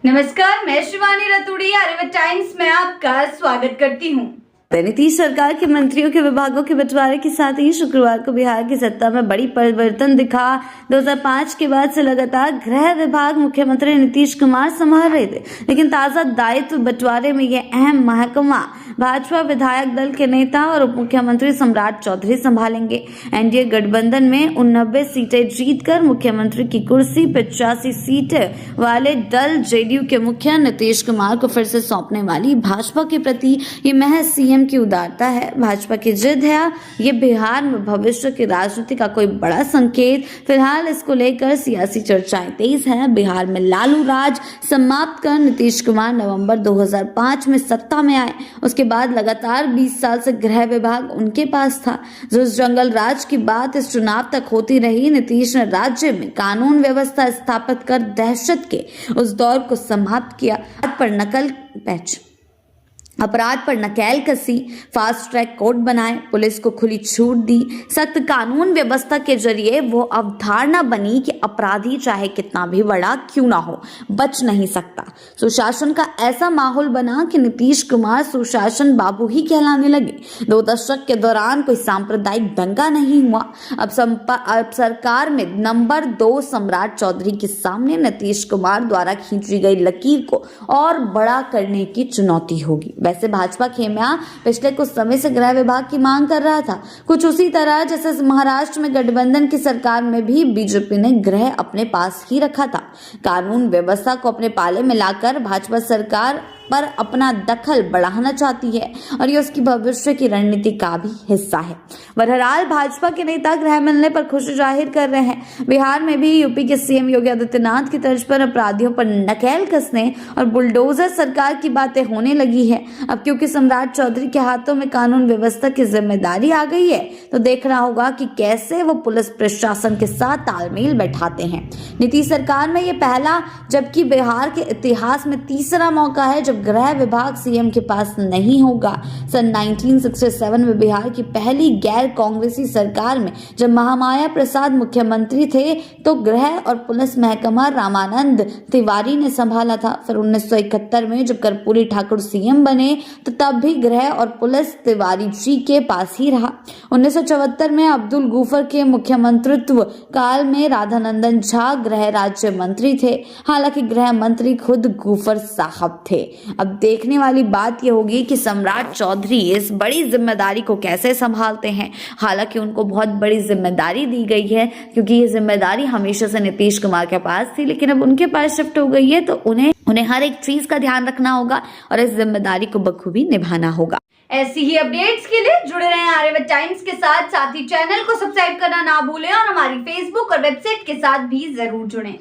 नमस्कार, मैं शिवानी रतूड़ी आर्यभट्ट टाइम्स में आपका स्वागत करती हूँ। नीतीश सरकार के मंत्रियों के विभागों के बंटवारे के साथ ही शुक्रवार को बिहार की सत्ता में बड़ी परिवर्तन दिखा। 2005 के बाद से लगातार गृह विभाग मुख्यमंत्री नीतीश कुमार संभाल रहे थे, लेकिन ताजा दायित्व बंटवारे में यह अहम महकमा भाजपा विधायक दल के नेता और उप मुख्यमंत्री सम्राट चौधरी संभालेंगे। एनडीए गठबंधन में 89 सीटें जीतकर मुख्यमंत्री की कुर्सी 85 सीटें वाले दल जेडीयू के मुखिया नीतीश कुमार को फिर से सौंपने वाली भाजपा के प्रति ये महज सीएम की उदारता है, भाजपा की जिद है। ये बिहार में भविष्य की राजनीति का कोई बड़ा संकेत। फिलहाल इसको लेकर सियासी चर्चाएं तेज हैं। बिहार में लालू राज समाप्त कर नीतीश कुमार नवंबर 2005 में सत्ता में आए। उसके बाद लगातार 20 साल से गृह विभाग उनके पास था। जो जंगल राज की बात इस चुनाव तक होती रही, नीतीश ने राज्य में कानून व्यवस्था स्थापित कर दहशत के उस दौर को समाप्त किया। अपराध पर नकेल कसी, फास्ट ट्रैक कोर्ट बनाए, पुलिस को खुली छूट दी, सख्त कानून व्यवस्था के जरिए वो अवधारणा बनी कि अपराधी चाहे कितना भी बड़ा क्यों ना हो, बच नहीं सकता। सुशासन का ऐसा माहौल बना कि नीतीश कुमार सुशासन बाबू ही कहलाने लगे। 2 दशक के दौरान कोई सांप्रदायिक दंगा नहीं हुआ। अब सरकार में नंबर 2 सम्राट चौधरी के सामने नीतीश कुमार द्वारा खींची गई लकीर को और बड़ा करने की चुनौती होगी। वैसे भाजपा खेमा पिछले कुछ समय से गृह विभाग की मांग कर रहा था, कुछ उसी तरह जैसे महाराष्ट्र में गठबंधन की सरकार में भी बीजेपी ने गृह अपने पास ही रखा था। कानून व्यवस्था को अपने पाले में लाकर भाजपा सरकार पर अपना दखल बढ़ाना चाहती है और ये उसकी भविष्य की रणनीति का भी हिस्सा है। बहरहाल भाजपा के नेता गृह मिलने पर खुशी जाहिर कर रहे हैं। बिहार में भी यूपी के सीएम योगी आदित्यनाथ की तर्ज पर अपराधियों पर नकेल कसने और बुलडोजर सरकार की बातें होने लगी है। अब क्योंकि सम्राट चौधरी के हाथों में कानून व्यवस्था की जिम्मेदारी आ गई है, तो देखना होगा कि कैसे वो पुलिस प्रशासन के साथ तालमेल बैठाते हैं। नीतीश सरकार में ये पहला जबकि बिहार के इतिहास में तीसरा मौका है जब गृह विभाग सीएम के पास नहीं होगा। सन 1967 में बिहार की पहली गैर कांग्रेसी सरकार में जब महामाया प्रसाद मुख्यमंत्री थे तो गृह और पुलिस महकमा रामानंद तिवारी ने संभाला था। फिर 1971 में जब कर्पूरी ठाकुर सीएम बने तो तब भी गृह और पुलिस तिवारी जी के पास ही रहा। 1974 में अब्दुल गफूर के मुख्यमंत्रित्व काल में राधानंदन झा गृह राज्य मंत्री थे। हालांकि गृह मंत्री खुद गफूर साहब थे। अब देखने वाली बात यह होगी कि सम्राट चौधरी इस बड़ी जिम्मेदारी को कैसे संभालते हैं। हालांकि उनको बहुत बड़ी जिम्मेदारी दी गई है क्योंकि ये जिम्मेदारी हमेशा से नीतीश कुमार के पास थी, लेकिन अब उनके पास शिफ्ट हो गई है तो उन्हें हर एक चीज का ध्यान रखना होगा और इस जिम्मेदारी को बखूबी निभाना होगा। ऐसी ही अपडेट्स के लिए जुड़े रहें आर्यभट्ट टाइम्स के साथ ही चैनल को सब्सक्राइब करना ना भूलें और हमारी फेसबुक और वेबसाइट के साथ भी जरूर जुड़ें।